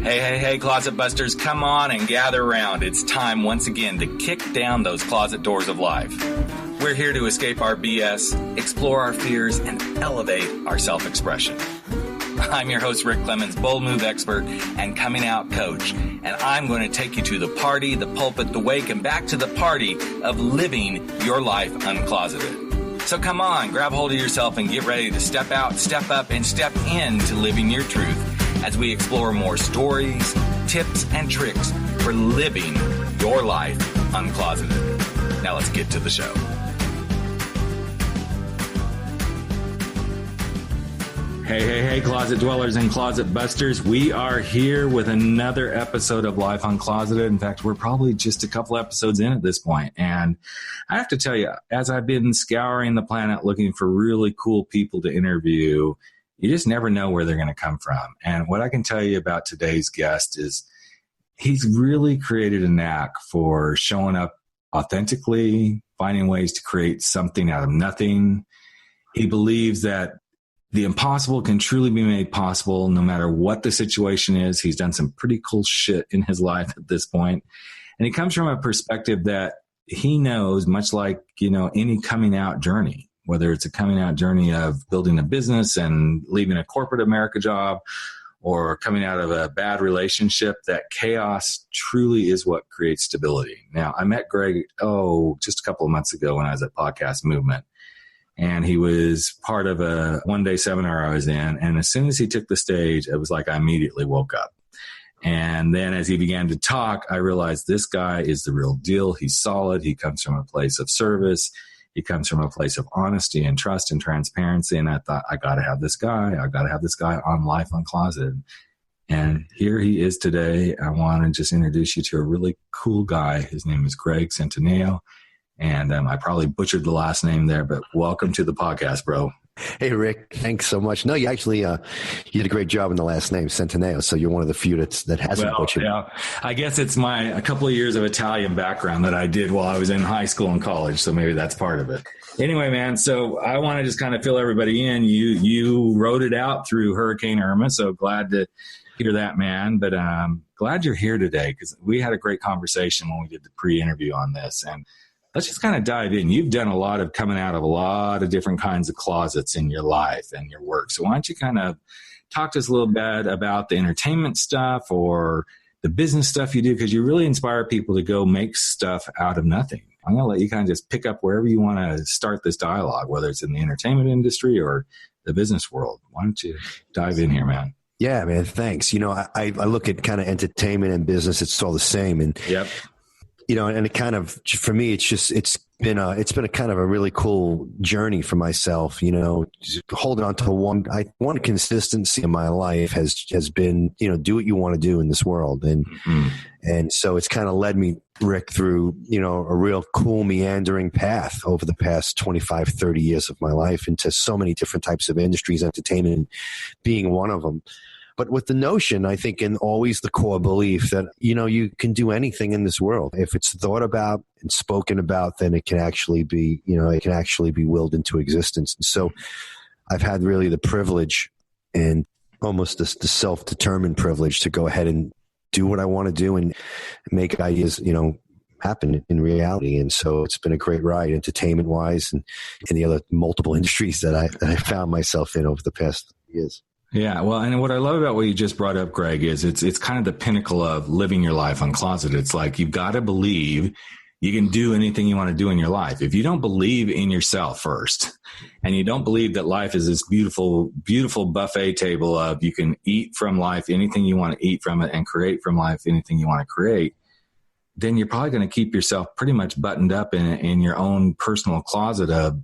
Hey, Closet Busters, come on and gather around. It's time once again to kick down those closet doors of life. We're here to escape our BS, explore our fears, and elevate our self-expression. I'm your host, Rick Clemens, bold move expert and coming out coach, and I'm going to take you to the party, the pulpit, the wake, and back to the party of living your life uncloseted. So come on, grab hold of yourself and get ready to step out, step up, and step into living your truth as we explore more stories, tips, and tricks for living your life uncloseted. Now let's get to the show. Hey, Closet Dwellers and Closet Busters. We are here with another episode of Life Uncloseted. In fact, we're probably just a couple episodes in at this point. And I have to tell you, as I've been scouring the planet looking for really cool people to interview, you just never know where they're going to come from. And what I can tell you about today's guest is he's really created a knack for showing up authentically, finding ways to create something out of nothing. He believes that the impossible can truly be made possible no matter what the situation is. He's done some pretty cool shit in his life at this point. And he comes from a perspective that he knows, much like, any coming out journey, whether it's a coming out journey of building a business and leaving a corporate America job or coming out of a bad relationship, that chaos truly is what creates stability. Now, I met Greg, just a couple of months ago when I was at Podcast Movement. And he was part of a one-day seminar I was in. And as soon as he took the stage, it was like I immediately woke up. And then as he began to talk, I realized this guy is the real deal. He's solid. He comes from a place of service. He comes from a place of honesty and trust and transparency. And I thought, I got to have this guy. I got to have this guy on Life Uncloseted. And here he is today. I want to just introduce you to a really cool guy. His name is Greg Centineo. And I probably butchered the last name there, but welcome to the podcast, bro. Hey, Rick. Thanks so much. No, you actually you did a great job in the last name, Centineo. So you're one of the few that hasn't butchered. Yeah, I guess it's a couple of years of Italian background that I did while I was in high school and college. So maybe that's part of it. Anyway, man, so I want to just kind of fill everybody in. You wrote it out through Hurricane Irma. So glad to hear that, man. But glad you're here today because we had a great conversation when we did the pre-interview on this. And let's just kind of dive in. You've done a lot of coming out of a lot of different kinds of closets in your life and your work. So why don't you kind of talk to us a little bit about the entertainment stuff or the business stuff you do? Because you really inspire people to go make stuff out of nothing. I'm going to let you kind of just pick up wherever you want to start this dialogue, whether it's in the entertainment industry or the business world. Why don't you dive in here, man? Yeah, man. Thanks. I look at kind of entertainment and business. It's all the same. And yep. And it kind of, for me, it's been a kind of a really cool journey for myself, holding on to one consistency in my life has been, do what you want to do in this world. And so it's kind of led me, Rick, through, a real cool meandering path over the past 25, 30 years of my life into so many different types of industries, entertainment being one of them. But with the notion, I think, and always the core belief that, you can do anything in this world. If it's thought about and spoken about, then it can actually be, willed into existence. And so I've had really the privilege and almost the self-determined privilege to go ahead and do what I want to do and make ideas, happen in reality. And so it's been a great ride, entertainment wise and the other multiple industries that I found myself in over the past years. Yeah, well, and what I love about what you just brought up, Greg, is it's kind of the pinnacle of living your life uncloseted. It's like you've got to believe you can do anything you want to do in your life. If you don't believe in yourself first, and you don't believe that life is this beautiful, beautiful buffet table of you can eat from life anything you want to eat from it and create from life anything you want to create, then you're probably going to keep yourself pretty much buttoned up in your own personal closet of,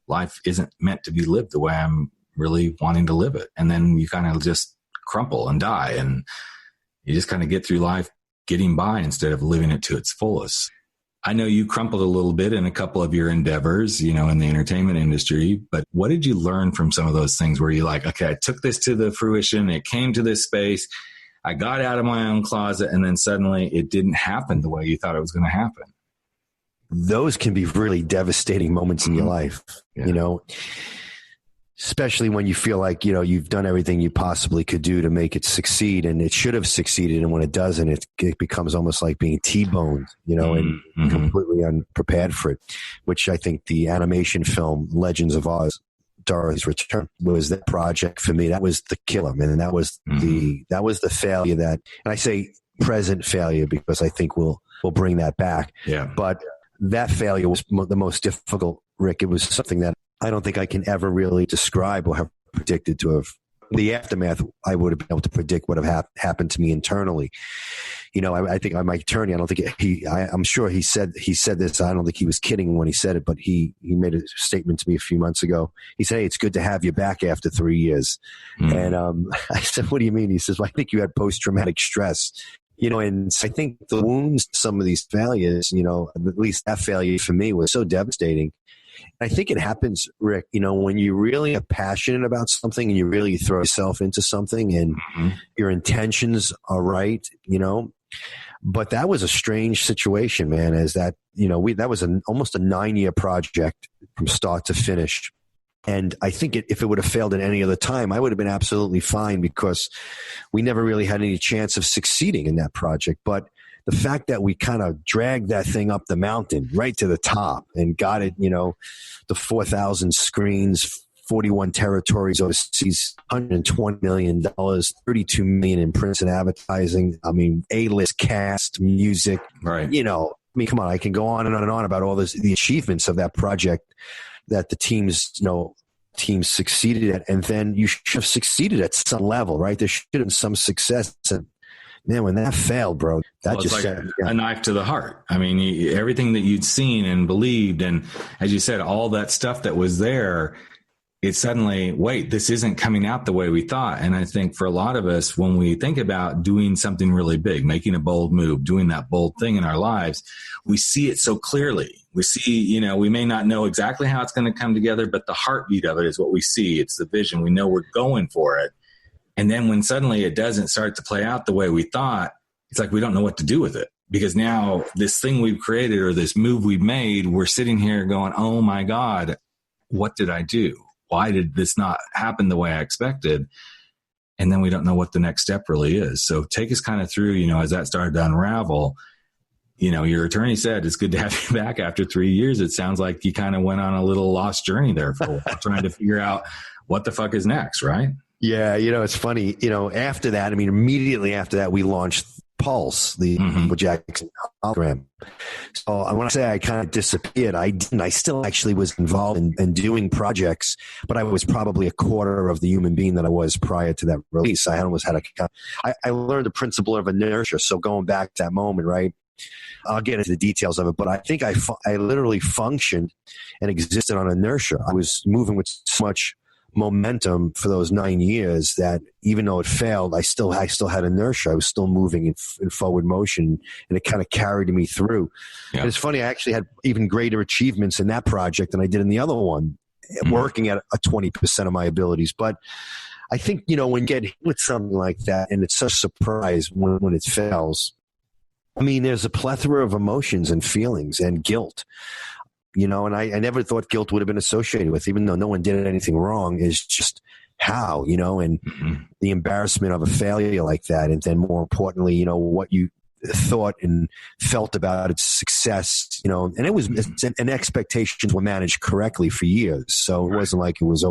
life isn't meant to be lived the way I'm really wanting to live it. And then you kind of just crumple and die and you just kind of get through life getting by instead of living it to its fullest. I know you crumpled a little bit in a couple of your endeavors, in the entertainment industry, but what did you learn from some of those things where you're like, okay, I took this to the fruition, it came to this space, I got out of my own closet, and then suddenly it didn't happen the way you thought it was going to happen? Those can be really devastating moments in your life, Yeah. especially when you feel like, you've done everything you possibly could do to make it succeed, and it should have succeeded. And when it doesn't, it becomes almost like being T-boned, and completely unprepared for it, which I think the animation film Legends of Oz, Dorothy's Return, was that project for me. That was the killer, man. And that was the failure and I say present failure because I think we'll bring that back. Yeah. But that failure was the most difficult, Rick. It was something that I don't think I can ever really describe or have predicted to have. The aftermath, I would have been able to predict what have happened to me internally. I think my attorney, I don't think I'm sure he said this. I don't think he was kidding when he said it, but he made a statement to me a few months ago. He said, "Hey, it's good to have you back after 3 years." And I said, "What do you mean?" He says, "Well, I think you had post-traumatic stress." And I think the wounds, some of these failures, at least that failure for me was so devastating. I think it happens, Rick, when you really are passionate about something and you really throw yourself into something and your intentions are right, but that was a strange situation, man, as that, that was almost a 9-year project from start to finish. And I think if it would have failed at any other time, I would have been absolutely fine because we never really had any chance of succeeding in that project. But the fact that we kind of dragged that thing up the mountain right to the top and got it, the 4,000 screens, 41 territories overseas, $120 million, $32 million in prints and advertising. I mean, A-list cast, music, right. Come on, I can go on and on and on about all the achievements of that project that the teams succeeded at. And then you should have succeeded at some level, right? There should have been some success. And man, when that failed, bro, that just like a knife to the heart. I mean, everything that you'd seen and believed, and as you said, all that stuff that was there, it suddenly, wait, this isn't coming out the way we thought. And I think for a lot of us, when we think about doing something really big, making a bold move, doing that bold thing in our lives, we see it so clearly. We see, we may not know exactly how it's going to come together, but the heartbeat of it is what we see. It's the vision. We know we're going for it. And then when suddenly it doesn't start to play out the way we thought, it's like we don't know what to do with it. Because now this thing we've created or this move we've made, we're sitting here going, oh my God, what did I do? Why did this not happen the way I expected? And then we don't know what the next step really is. So take us kind of through, as that started to unravel. Your attorney said it's good to have you back after 3 years. It sounds like you kind of went on a little lost journey there for a while, trying to figure out what the fuck is next, right? Yeah, it's funny. After that, immediately after that, we launched Pulse, the Jackson hologram. So I want to say I kind of disappeared. I didn't. I still actually was involved in doing projects, but I was probably a quarter of the human being that I was prior to that release. I almost had I learned the principle of inertia. So going back to that moment, right? I'll get into the details of it, but I think I literally functioned and existed on inertia. I was moving with so much momentum for those 9 years that even though it failed, I still had inertia. I was still moving in forward motion, and it kind of carried me through. Yeah. And it's funny, I actually had even greater achievements in that project than I did in the other one, working at a 20% of my abilities. But I think, when you get hit with something like that, and it's such a surprise when it fails, there's a plethora of emotions and feelings and guilt. And I never thought guilt would have been associated with, even though no one did anything wrong, is just how, and the embarrassment of a failure like that. And then more importantly, what you thought and felt about its success, and it was, and expectations were managed correctly for years. So it wasn't like it was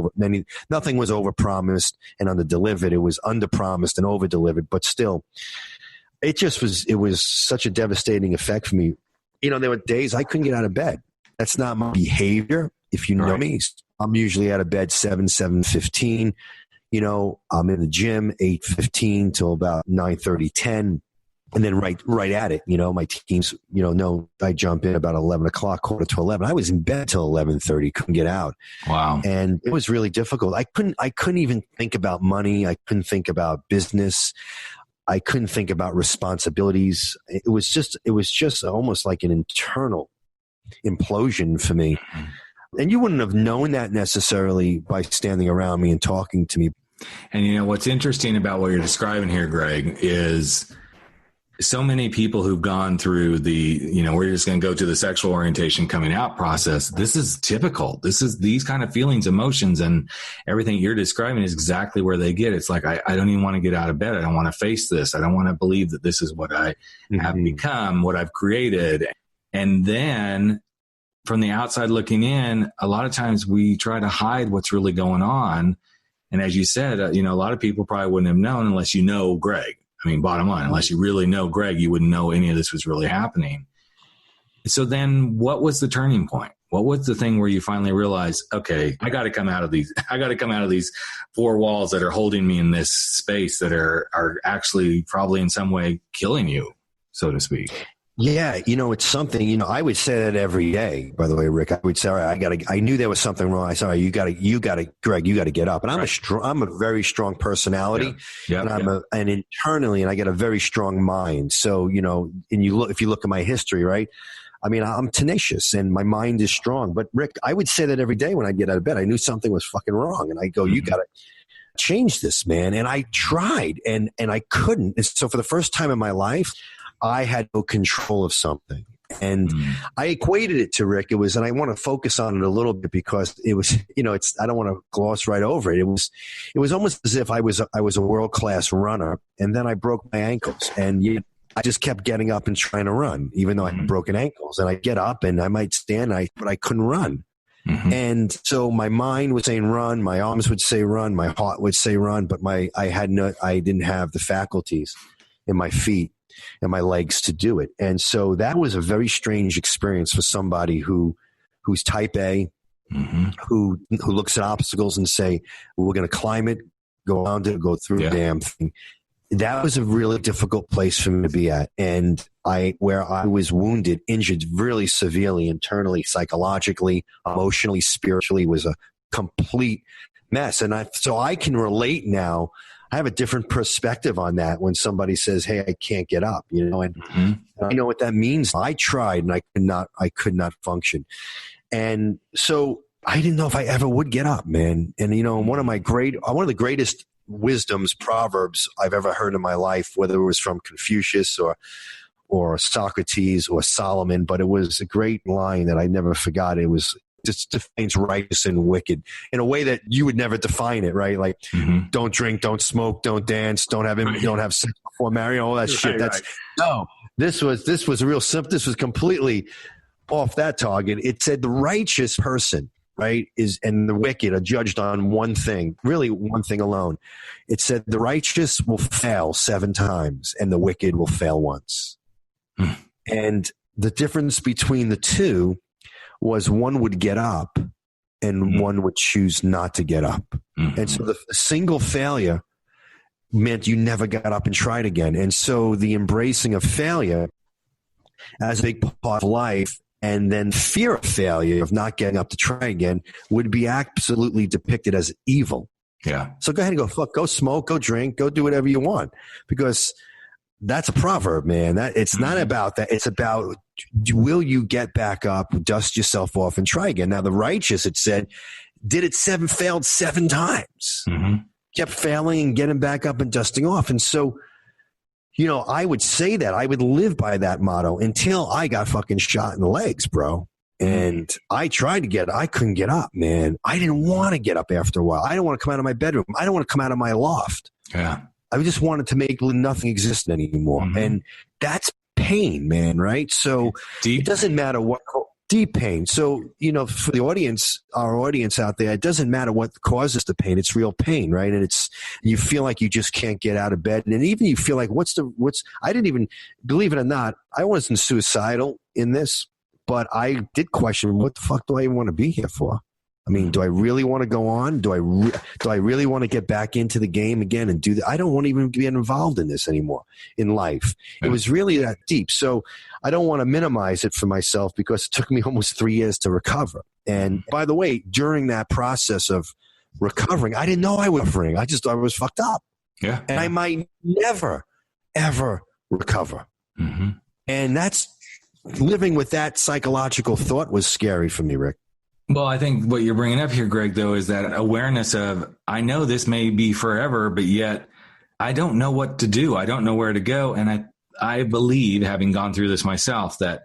nothing was overpromised and underdelivered. It was underpromised and overdelivered, but still it was such a devastating effect for me. There were days I couldn't get out of bed. That's not my behavior. If you know me, I'm usually out of bed 7:15. I'm in the gym 8:15 till about 9:30, 10. And then right at it, my teams, know I jump in about 11 o'clock, quarter to 11. I was in bed till 11:30, couldn't get out. Wow. And it was really difficult. I couldn't even think about money. I couldn't think about business. I couldn't think about responsibilities. It was just almost like an internal implosion for me. And you wouldn't have known that necessarily by standing around me and talking to me. And what's interesting about what you're describing here, Greg, is so many people who've gone through we're just going to go to the sexual orientation coming out process. This is typical. These kind of feelings, emotions, and everything you're describing is exactly where they get. It's like, I don't even want to get out of bed. I don't want to face this. I don't want to believe that this is what I have become, what I've created. And then from the outside looking in, a lot of times we try to hide what's really going on. And as you said, a lot of people probably wouldn't have known unless you know Greg. I mean, bottom line, unless you really know Greg, you wouldn't know any of this was really happening. So then what was the turning point? What was the thing where you finally realized, okay, I got to come out of these four walls that are holding me in this space that are actually probably in some way killing you, so to speak? Yeah, it's something, I would say that every day, by the way, Rick. I would say, all right, I knew there was something wrong. I said, all right, Greg, you got to get up. And I'm a very strong personality, and internally, and I get a very strong mind. So, if you look at my history, right? I mean, I'm tenacious and my mind is strong. But Rick, I would say that every day when I get out of bed, I knew something was fucking wrong. And I go, you got to change this, man. And I tried and I couldn't. And so for the first time in my life, I had no control of something. And I equated it to, Rick, and I want to focus on it a little bit because it was, I don't want to gloss right over it. It was almost as if I was a world-class runner, and then I broke my ankles, and I just kept getting up and trying to run, even though I had broken ankles. And I get up and I might stand, but I couldn't run. And so my mind was saying run, my arms would say run, my heart would say run, but I didn't have the faculties in my feet and my legs to do it. And so that was a very strange experience for somebody who's type A, who looks at obstacles and say, well, we're going to climb it, go around it, go through the damn thing. That was a really difficult place for me to be at. And where I was wounded, injured really severely, internally, psychologically, emotionally, spiritually, was a complete mess. And so I can relate now. I have a different perspective on that when somebody says, hey, I can't get up, and I know what that means. I tried and I could not function. And so I didn't know if I ever would get up, man. And, one of the greatest wisdoms, proverbs I've ever heard in my life, whether it was from Confucius or Socrates or Solomon, but it was a great line that I never forgot. It was, just defines righteous and wicked in a way that you would never define it, right? Like, don't drink, don't smoke, don't dance, don't have sex before marrying, all that shit. No, this was a real simple. This was completely off that target. It said the righteous person, right, and the wicked are judged on one thing, really one thing alone. It said the righteous will fail 7 times and the wicked will fail once. And the difference between the two was one would get up and one would choose not to get up. And so the single failure meant you never got up and tried again. And so the embracing of failure as a big part of life, and then fear of failure, of not getting up to try again, would be absolutely depicted as evil. Yeah. So go ahead and go smoke, go drink, go do whatever you want, because that's a proverb, man. It's not about that. It's about, will you get back up, dust yourself off, and try again? Now, the righteous, it said, failed 7 times, kept failing and getting back up and dusting off. And so, I would say that I would live by that motto until I got fucking shot in the legs, bro. And I tried to I couldn't get up, man. I didn't want to get up after a while. I didn't want to come out of my bedroom. I don't want to come out of my loft. Yeah. I just wanted to make nothing exist anymore. And that's pain, man, right? So it doesn't matter what deep pain. So, for the audience, our audience out there, it doesn't matter what causes the pain. It's real pain, right? And you feel like you just can't get out of bed. And even you feel like I didn't even, believe it or not, I wasn't suicidal in this, but I did question, what the fuck do I even want to be here for? I mean, do I really want to go on? Do I really want to get back into the game again and do that? I don't want to even get involved in this anymore in life. It was really that deep. So I don't want to minimize it for myself because it took me almost 3 years to recover. And by the way, during that process of recovering, I didn't know I was recovering. I just thought I was fucked up. Yeah. And I might never, ever recover. And that's living with that psychological thought was scary for me, Rick. Well, I think what you're bringing up here, Greg, though, is that awareness of, I know this may be forever, but yet I don't know what to do. I don't know where to go. And I believe, having gone through this myself, that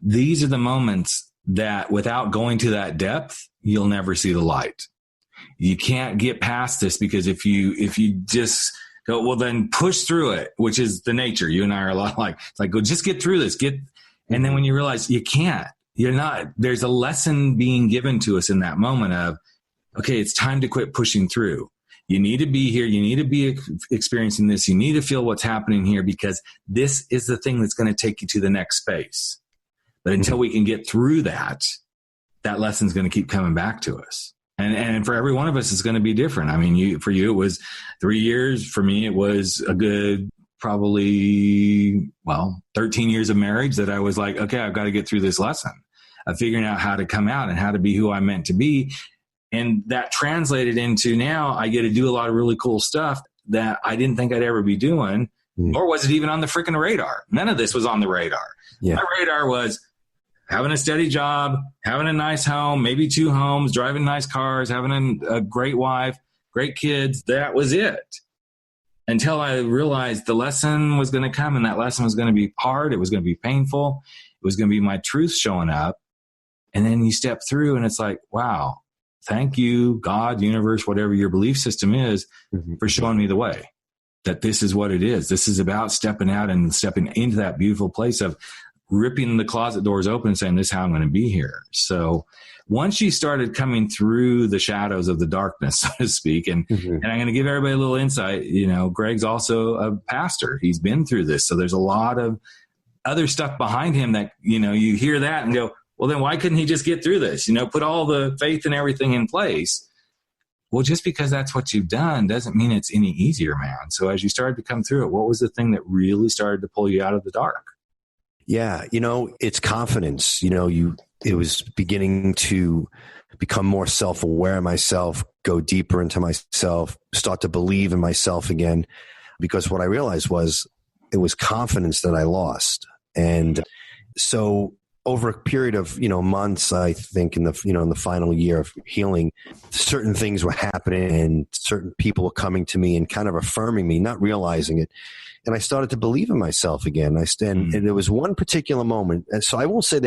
these are the moments that without going to that depth, you'll never see the light. You can't get past this, because if you just go, well, then push through it, which is the nature. You and I are a lot like, it's like, go, just get through this, and then when you realize you can't, you're not, there's a lesson being given to us in that moment of, okay, it's time to quit pushing through. You need to be here. You need to be experiencing this. You need to feel what's happening here, because this is the thing that's going to take you to the next space. But until we can get through that lesson's going to keep coming back to us. And for every one of us, it's going to be different. I mean, for you, it was 3 years. For me, it was a good, probably, 13 years of marriage that I was like, okay, I've got to get through this lesson of figuring out how to come out and how to be who I'm meant to be. And that translated into, now I get to do a lot of really cool stuff that I didn't think I'd ever be doing, nor was it even on the freaking radar. None of this was on the radar. Yeah. My radar was having a steady job, having a nice home, maybe 2 homes, driving nice cars, having a great wife, great kids. That was it. Until I realized the lesson was going to come, and that lesson was going to be hard. It was going to be painful. It was going to be my truth showing up. And then you step through and it's like, wow, thank you, God, universe, whatever your belief system is, for showing me the way, that this is what it is. This is about stepping out and stepping into that beautiful place of ripping the closet doors open and saying, this is how I'm going to be here. So once you started coming through the shadows of the darkness, so to speak, and I'm going to give everybody a little insight, Greg's also a pastor. He's been through this. So there's a lot of other stuff behind him that, you hear that and go, well, then why couldn't he just get through this? Put all the faith and everything in place. Well, just because that's what you've done doesn't mean it's any easier, man. So as you started to come through it, what was the thing that really started to pull you out of the dark? Yeah, it's confidence. It was beginning to become more self-aware of myself, go deeper into myself, start to believe in myself again, because what I realized was it was confidence that I lost. And so over a period of, months, I think in the final year of healing, certain things were happening and certain people were coming to me and kind of affirming me, not realizing it. And I started to believe in myself again. And there was one particular moment. And so I won't say to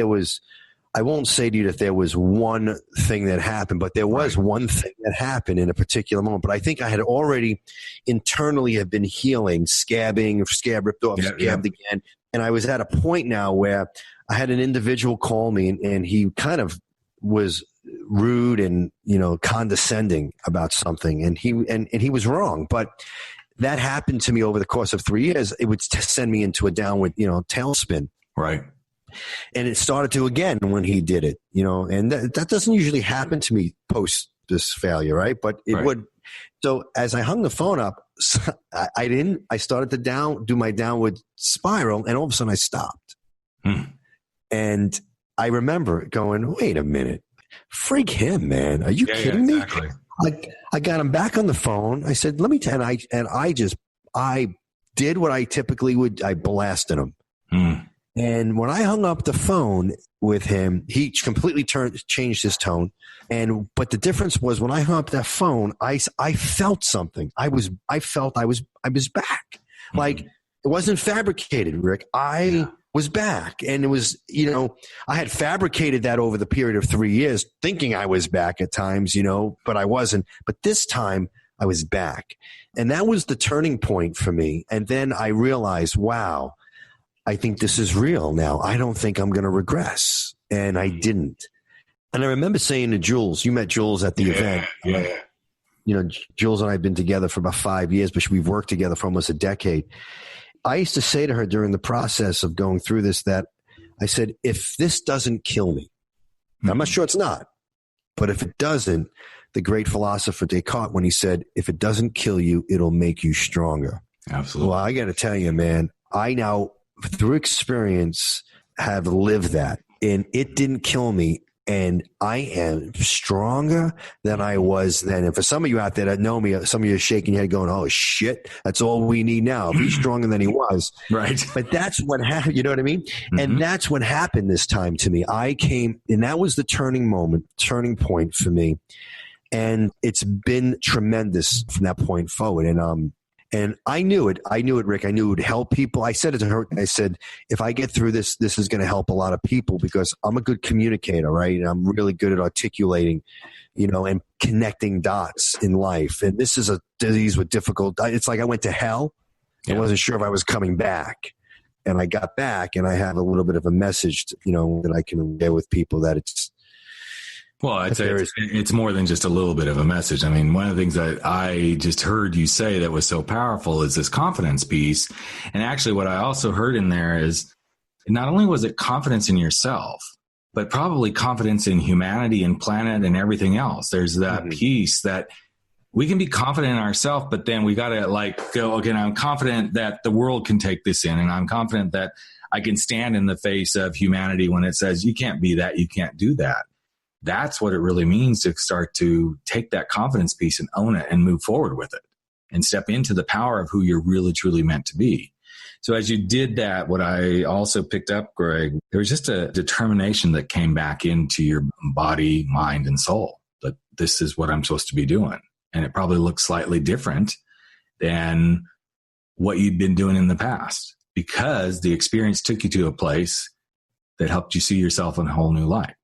you that there was one thing that happened, but there was one thing that happened in a particular moment. But I think I had already internally have been healing, scab ripped off, scabbed again. And I was at a point now where I had an individual call me and he kind of was rude and, condescending about something. And he was wrong. But that happened to me over the course of 3 years. It would send me into a downward, tailspin. Right. And it started to again when he did it, and that doesn't usually happen to me post this failure. Right. But it would. So as I hung the phone up, I started to do my downward spiral, and all of a sudden I stopped. And I remember going, wait a minute, freak him, man. Are you kidding me? Exactly. I got him back on the phone. I said, let me tell you, I did what I typically would. I blasted him. And when I hung up the phone with him, he completely changed his tone. But the difference was when I hung up that phone, I felt something. I felt I was back. Like it wasn't fabricated, Rick. I was back. And it was, I had fabricated that over the period of 3 years, thinking I was back at times, but I wasn't. But this time I was back. And that was the turning point for me. And then I realized, wow, I think this is real now. I don't think I'm going to regress. And I didn't. And I remember saying to Jules, you met Jules at the event. Jules and I have been together for about 5 years, but we've worked together for almost a decade. I used to say to her during the process of going through this that I said, if this doesn't kill me, I'm not sure it's not, but if it doesn't, the great philosopher Descartes, when he said, if it doesn't kill you, it'll make you stronger. Absolutely. Well, I got to tell you, man, I now, through experience, have lived that. And it didn't kill me. And I am stronger than I was then. And for some of you out there that know me, some of you are shaking your head going, oh, shit, that's all we need now. If he's stronger than he was. Right. But that's what happened. You know what I mean? And that's what happened this time to me. I came, and that was the turning point for me. And it's been tremendous from that point forward. And I knew it, Rick. I knew it would help people. I said it to her. I said, if I get through this, this is going to help a lot of people because I'm a good communicator, right? And I'm really good at articulating, and connecting dots in life. And this is a disease with difficult. It's like I went to hell. I wasn't sure if I was coming back. And I got back, and I have a little bit of a message, that I can share with people that it's. Well, I'd say it's more than just a little bit of a message. I mean, one of the things that I just heard you say that was so powerful is this confidence piece. And actually what I also heard in there is not only was it confidence in yourself, but probably confidence in humanity and planet and everything else. There's that piece that we can be confident in ourselves, but then we got to go, okay, I'm confident that the world can take this in. And I'm confident that I can stand in the face of humanity when it says, you can't be that, you can't do that. That's what it really means to start to take that confidence piece and own it and move forward with it and step into the power of who you're really, truly meant to be. So as you did that, what I also picked up, Greg, there was just a determination that came back into your body, mind, and soul that this is what I'm supposed to be doing. And it probably looks slightly different than what you'd been doing in the past because the experience took you to a place that helped you see yourself in a whole new light.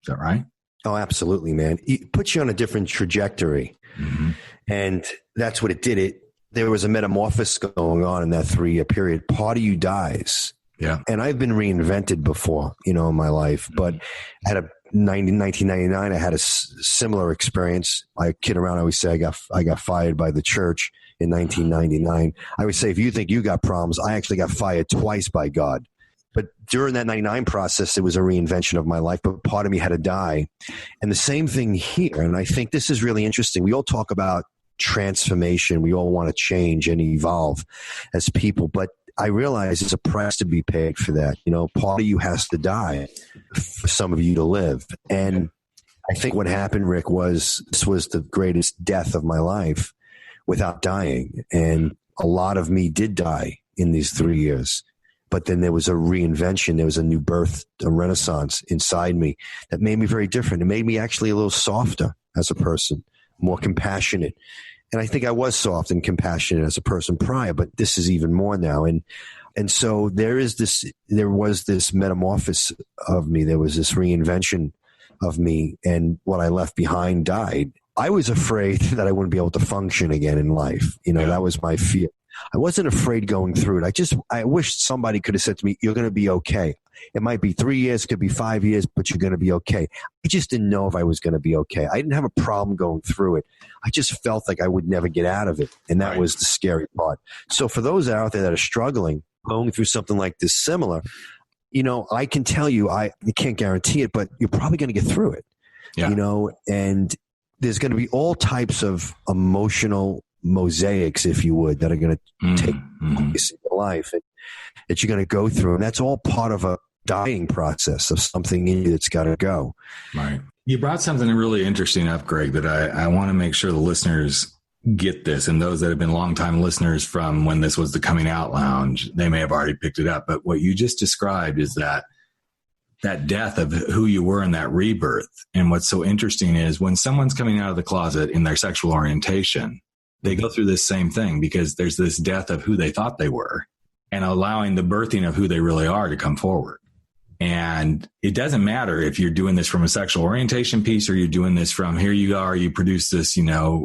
Is that right? Oh, absolutely, man. It puts you on a different trajectory. Mm-hmm. And that's what it did. There was a metamorphosis going on in that 3-year period. Part of you dies. Yeah. And I've been reinvented before, in my life. But at 1999, I had a similar experience. I kid around. I always say I got fired by the church in 1999. I would say, if you think you got problems, I actually got fired twice by God. But during that 99 process, it was a reinvention of my life, but part of me had to die. And the same thing here. And I think this is really interesting. We all talk about transformation. We all want to change and evolve as people, but I realize there's a price to be paid for that. Part of you has to die for some of you to live. And I think what happened, Rick, this was the greatest death of my life without dying. And a lot of me did die in these 3 years. But then there was a reinvention. There was a new birth, a renaissance inside me that made me very different. It made me actually a little softer as a person, more compassionate. And I think I was soft and compassionate as a person prior, but this is even more now. And so there was this metamorphosis of me. There was this reinvention of me, and what I left behind died. I was afraid that I wouldn't be able to function again in life. That was my fear. I wasn't afraid going through it. I wish somebody could have said to me, you're going to be okay. It might be 3 years, could be 5 years, but you're going to be okay. I just didn't know if I was going to be okay. I didn't have a problem going through it. I just felt like I would never get out of it. And that was the scary part. So for those out there that are struggling, going through something like this similar, I can tell you, I can't guarantee it, but you're probably going to get through it, and there's going to be all types of emotional mosaics, if you would, that are going to take place in your life and that you're going to go through. And that's all part of a dying process of something in you that's got to go. Right. You brought something really interesting up, Greg, that I want to make sure the listeners get this. And those that have been longtime listeners from when this was the Coming Out Lounge, they may have already picked it up. But what you just described is that death of who you were in that rebirth. And what's so interesting is when someone's coming out of the closet in their sexual orientation, they go through this same thing because there's this death of who they thought they were and allowing the birthing of who they really are to come forward. And it doesn't matter if you're doing this from a sexual orientation piece or you're doing this from here you are, you produce this,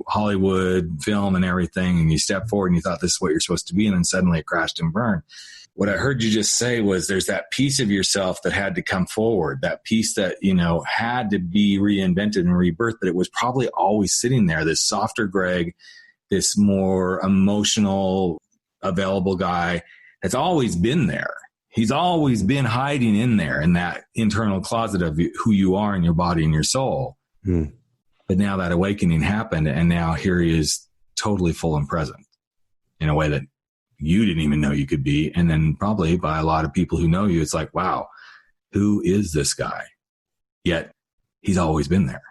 Hollywood film and everything, and you step forward and you thought this is what you're supposed to be, and then suddenly it crashed and burned. What I heard you just say was there's that piece of yourself that had to come forward, that piece that, had to be reinvented and rebirthed, but it was probably always sitting there, this softer Greg, this more emotional, available guy that's always been there. He's always been hiding in there in that internal closet of who you are in your body and your soul. But now that awakening happened, and now here he is totally full and present in a way that you didn't even know you could be. And then probably by a lot of people who know you, it's like, wow, who is this guy? Yet he's always been there.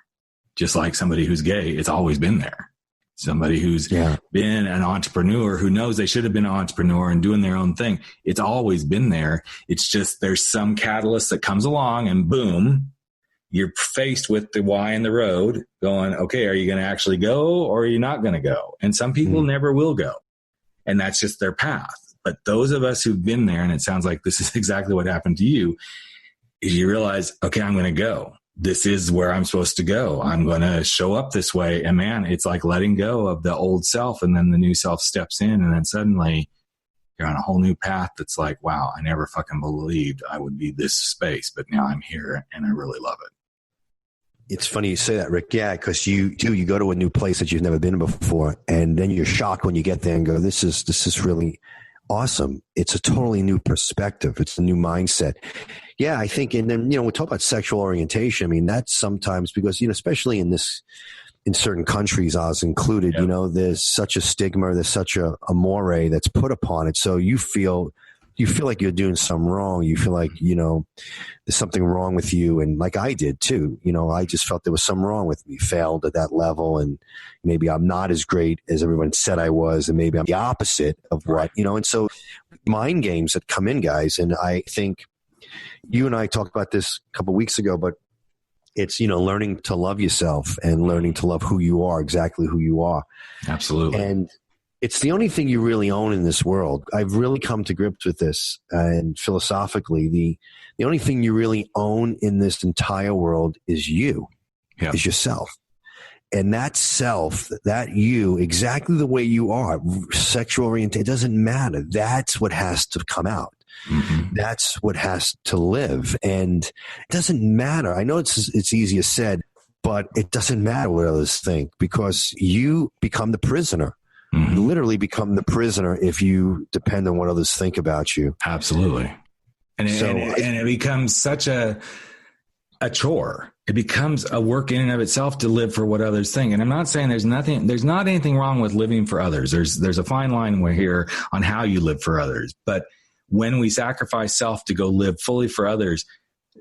Just like somebody who's gay, it's always been there. Somebody who's been an entrepreneur who knows they should have been an entrepreneur and doing their own thing. It's always been there. It's just there's some catalyst that comes along and boom, you're faced with the why in the road going, okay, are you going to actually go or are you not going to go? And some people never will go. and that's just their path. But those of us who've been there, and it sounds like this is exactly what happened to you, is you realize, okay, I'm going to go. This is where I'm supposed to go. I'm going to show up this way. And man, it's like letting go of the old self, and then the new self steps in, and then suddenly you're on a whole new path that's like, wow, I never fucking believed I would be this space, but now I'm here and I really love it. It's funny you say that, Rick. Yeah, because you go to a new place that you've never been before, and then you're shocked when you get there and go, this is really awesome. It's a totally new perspective. It's a new mindset. Yeah, I think, and then, we talk about sexual orientation. I mean, that's sometimes because, especially in certain countries, Oz included, there's such a stigma, there's such a mores that's put upon it. So you feel like you're doing something wrong. You feel like, there's something wrong with you. And like I did too, I just felt there was something wrong with me, failed at that level. And maybe I'm not as great as everyone said I was. And maybe I'm the opposite of what, and so mind games that come in, guys. And I think you and I talked about this a couple of weeks ago, but it's, learning to love yourself and learning to love who you are, exactly who you are. Absolutely. And it's the only thing you really own in this world. I've really come to grips with this. And philosophically, the only thing you really own in this entire world is you, is yourself. And that self, that you, exactly the way you are, sexual orientation, it doesn't matter. That's what has to come out. Mm-hmm. That's what has to live. And it doesn't matter. I know it's easier said, but it doesn't matter what others think, because you become the prisoner. Mm-hmm. You literally become the prisoner if you depend on what others think about you. Absolutely. And it becomes such a chore. It becomes a work in and of itself to live for what others think. And I'm not saying there's not anything wrong with living for others. There's a fine line here on how you live for others. But when we sacrifice self to go live fully for others,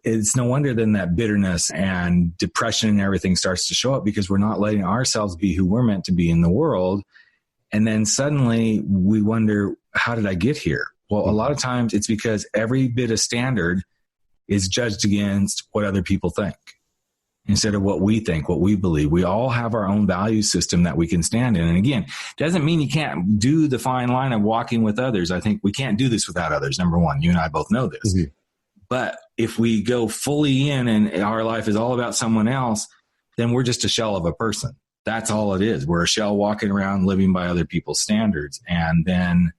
it's no wonder then that bitterness and depression and everything starts to show up, because we're not letting ourselves be who we're meant to be in the world. And then suddenly we wonder, how did I get here? Well, a lot of times it's because every bit of standard is judged against what other people think instead of what we think, what we believe. We all have our own value system that we can stand in. And again, doesn't mean you can't do the fine line of walking with others. I think we can't do this without others. Number one, you and I both know this. Mm-hmm. But if we go fully in and our life is all about someone else, then we're just a shell of a person. That's all it is. We're a shell walking around living by other people's standards. And then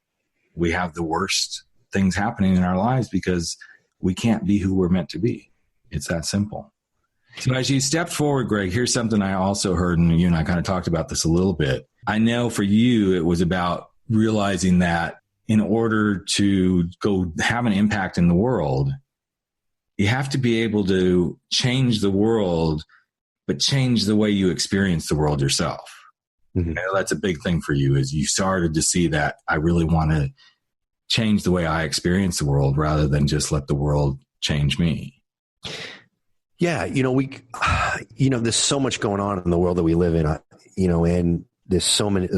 we have the worst things happening in our lives because we can't be who we're meant to be. It's that simple. So as you stepped forward, Greg, here's something I also heard, and you and I kind of talked about this a little bit. I know for you, it was about realizing that in order to go have an impact in the world, you have to be able to change the world, but change the way you experience the world yourself. Mm-hmm. You know, that's a big thing for you, is you started to see that I really want to change the way I experience the world rather than just let the world change me. Yeah. There's so much going on in the world that we live in, and there's so much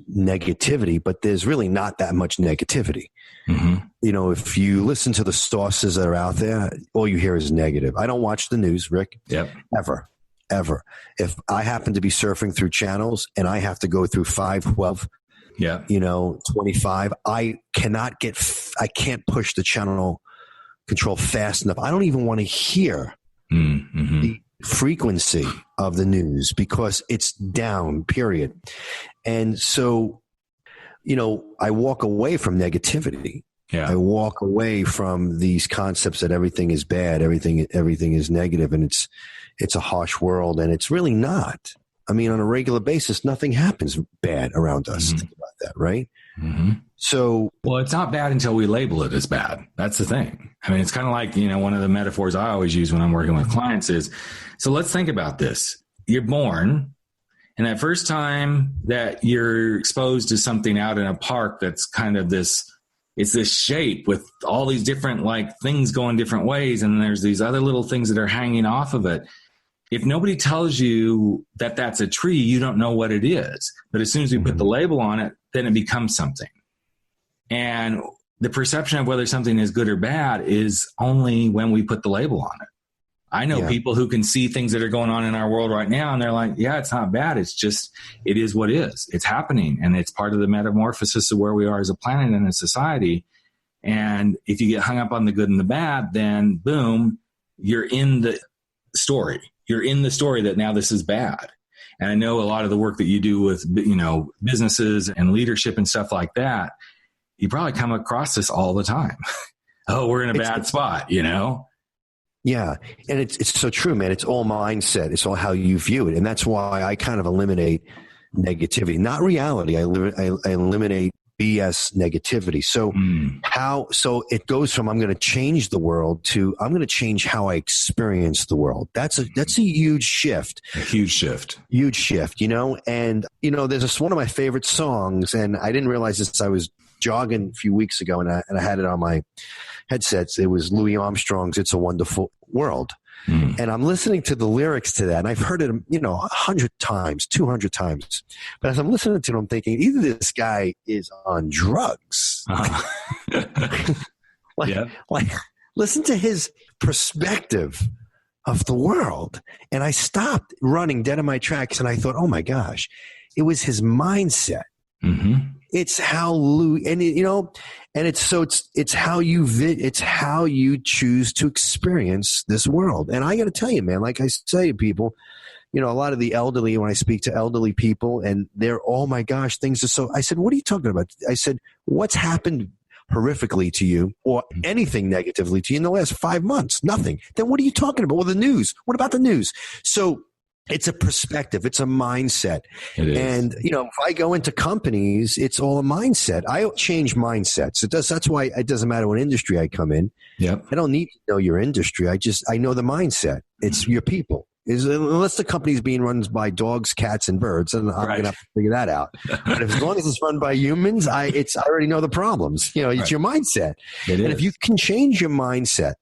negativity, but there's really not that much negativity. Mm-hmm. If you listen to the sources that are out there, all you hear is negative. I don't watch the news, Rick. Yep. Ever. If I happen to be surfing through channels and I have to go through 512, 25, I can't push the channel control fast enough. I don't even want to hear the frequency of the news because it's down, period. And so, I walk away from negativity. Yeah. I walk away from these concepts that everything is bad, everything is negative, and it's a harsh world, and it's really not. I mean, on a regular basis, nothing happens bad around us. Mm-hmm. Think about that, right? Mm-hmm. So, well, it's not bad until we label it as bad. That's the thing. I mean, it's kind of like, one of the metaphors I always use when I'm working with clients is, so let's think about this. You're born, and that first time that you're exposed to something out in a park that's kind of it's this shape with all these different things going different ways, and there's these other little things that are hanging off of it. If nobody tells you that that's a tree, you don't know what it is. But as soon as we put the label on it, then it becomes something. And the perception of whether something is good or bad is only when we put the label on it. I know people who can see things that are going on in our world right now, and they're like, yeah, it's not bad. It's just, it is what is. It's happening, and it's part of the metamorphosis of where we are as a planet and a society. And if you get hung up on the good and the bad, then boom, you're in the story. You're in the story that now this is bad. And I know a lot of the work that you do with, businesses and leadership and stuff like that, you probably come across this all the time. Oh, we're in a bad spot, Yeah. And it's so true, man. It's all mindset. It's all how you view it. And that's why I kind of eliminate negativity, not reality. I eliminate BS negativity. So so it goes from I'm going to change the world to I'm going to change how I experience the world. That's a huge shift. A huge shift. Huge shift, And, there's one of my favorite songs, and I didn't realize this. I was jogging a few weeks ago, and I had it on my headsets. It was Louis Armstrong's "It's a Wonderful World." And I'm listening to the lyrics to that, and I've heard it, 100 times, 200 times. But as I'm listening to it, I'm thinking either this guy is on drugs. Like, listen to his perspective of the world. And I stopped running dead in my tracks, and I thought, oh my gosh, it was his mindset. Mm-hmm. It's how Louis, and it's how you choose to experience this world. And I got to tell you, man, like I say to people, a lot of the elderly, when I speak to elderly people, and they're, oh my gosh, things are so. I said, what are you talking about? I said, what's happened horrifically to you or anything negatively to you in the last 5 months? Nothing. Then what are you talking about? Well, the news. What about the news? So it's a perspective. It's a mindset. It is. And, if I go into companies, it's all a mindset. I change mindsets. That's why it doesn't matter what industry I come in. Yep. I don't need to know your industry. I know the mindset. It's your people. Unless the company's being run by dogs, cats, and birds, and I'm going to have to figure that out. But as long as it's run by humans, I already know the problems. It's your mindset. And if you can change your mindset,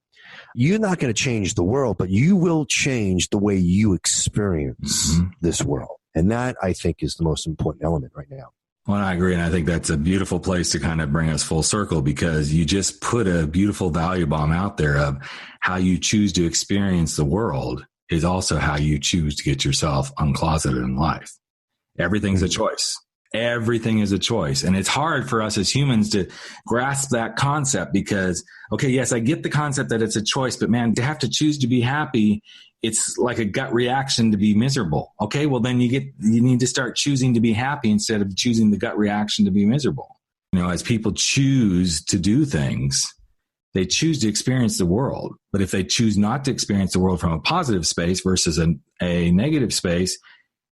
you're not going to change the world, but you will change the way you experience this world. And that, I think, is the most important element right now. Well, I agree. And I think that's a beautiful place to kind of bring us full circle, because you just put a beautiful value bomb out there of how you choose to experience the world is also how you choose to get yourself uncloseted in life. Everything's a choice. Everything is a choice. And it's hard for us as humans to grasp that concept because, okay, yes, I get the concept that it's a choice, but man, to have to choose to be happy, it's like a gut reaction to be miserable. Okay, well then you need to start choosing to be happy instead of choosing the gut reaction to be miserable. As people choose to do things, they choose to experience the world. But if they choose not to experience the world from a positive space versus a negative space,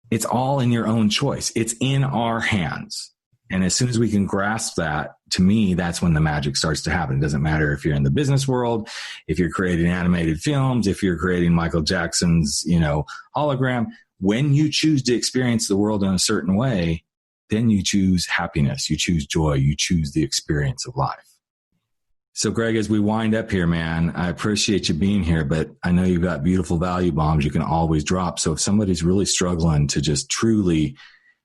it's all in your own choice. It's in our hands. And as soon as we can grasp that, to me, that's when the magic starts to happen. It doesn't matter if you're in the business world, if you're creating animated films, if you're creating Michael Jackson's, hologram. When you choose to experience the world in a certain way, then you choose happiness, you choose joy, you choose the experience of life. So, Greg, as we wind up here, man, I appreciate you being here, but I know you've got beautiful value bombs you can always drop. So if somebody's really struggling to just truly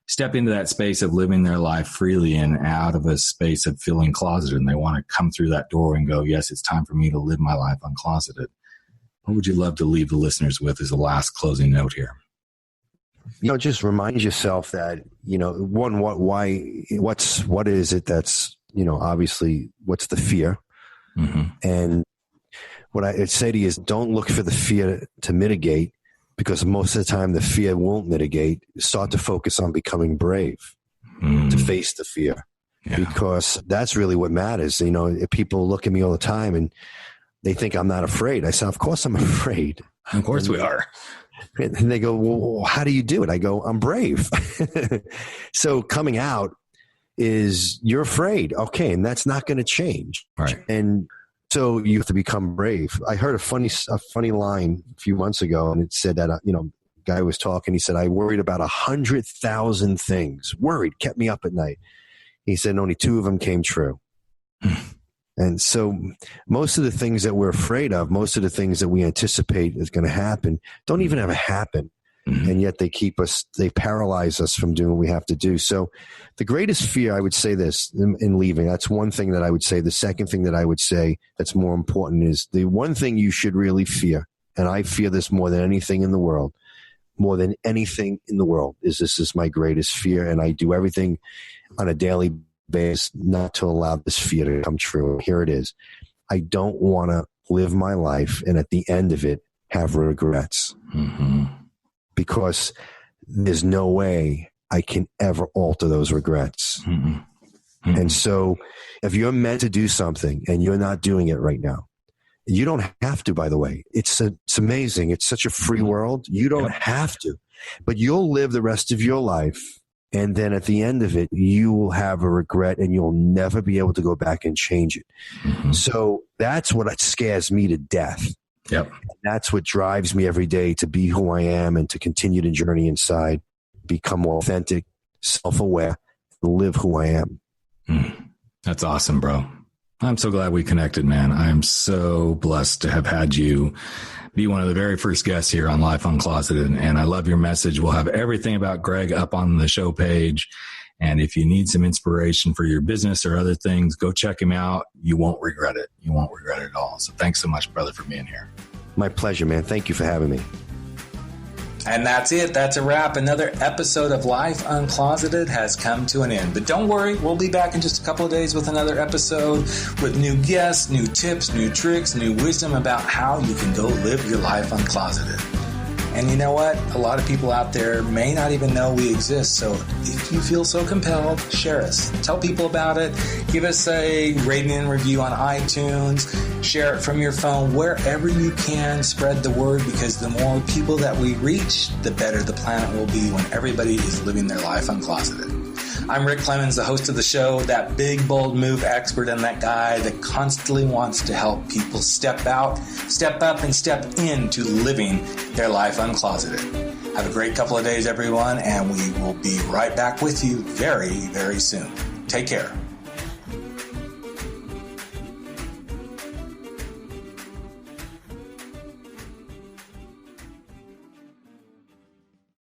step into that space of living their life freely and out of a space of feeling closeted, and they want to come through that door and go, yes, it's time for me to live my life uncloseted, what would you love to leave the listeners with as a last closing note here? Just remind yourself that, what is it that's, obviously, what's the fear? Mm-hmm. And what I'd say to you is don't look for the fear to mitigate, because most of the time the fear won't mitigate. Start to focus on becoming brave to face the fear, because that's really what matters. People look at me all the time and they think I'm not afraid. I say, of course I'm afraid. Of course we are. And they go, well, how do you do it? I go, I'm brave. So coming out is you're afraid. Okay. And that's not going to change. Right. And so you have to become brave. I heard a funny line a few months ago, and it said that, guy was talking. He said, I worried about 100,000 things. Worried, kept me up at night. He said, only 2 of them came true. And so most of the things that we're afraid of, most of the things that we anticipate is going to happen, don't even ever happen. And yet they paralyze us from doing what we have to do. So the greatest fear, I would say this in leaving, that's one thing that I would say. The second thing that I would say that's more important is the one thing you should really fear and I fear this more than anything in the world, this is my greatest fear, and I do everything on a daily basis not to allow this fear to come true. Here it is. I don't want to live my life and at the end of it have regrets, because there's no way I can ever alter those regrets. And so if you're meant to do something and you're not doing it right now, you don't have to, by the way. It's amazing. It's such a free world. You don't have to, but you'll live the rest of your life. And then at the end of it, you will have a regret and you'll never be able to go back and change it. So that's what scares me to death. And that's what drives me every day to be who I am and to continue to journey inside, become more authentic, self-aware, and live who I am. That's awesome, bro. I'm so glad we connected, man. I'm so blessed to have had you be one of the very first guests here on Life Uncloseted. And I love your message. We'll have everything about Greg up on the show page. And if you need some inspiration for your business or other things, go check him out. You won't regret it. You won't regret it at all. So thanks so much, brother, for being here. My pleasure, man. Thank you for having me. And that's it. That's a wrap. Another episode of Life Uncloseted has come to an end. But don't worry, we'll be back in just a couple of days with another episode with new guests, new tips, new tricks, new wisdom about how you can go live your life uncloseted. And you know what? A lot of people out there may not even know we exist. So if you feel so compelled, share us. Tell people about it. Give us a rating and review on iTunes. Share it from your phone. Wherever you can, spread the word, because the more people that we reach, the better the planet will be when everybody is living their life uncloseted. I'm Rick Clemens, the host of the show, that big, bold move expert, and that guy that constantly wants to help people step out, step up, and step into living their life uncloseted. Have a great couple of days, everyone, and we will be right back with you very, very soon. Take care.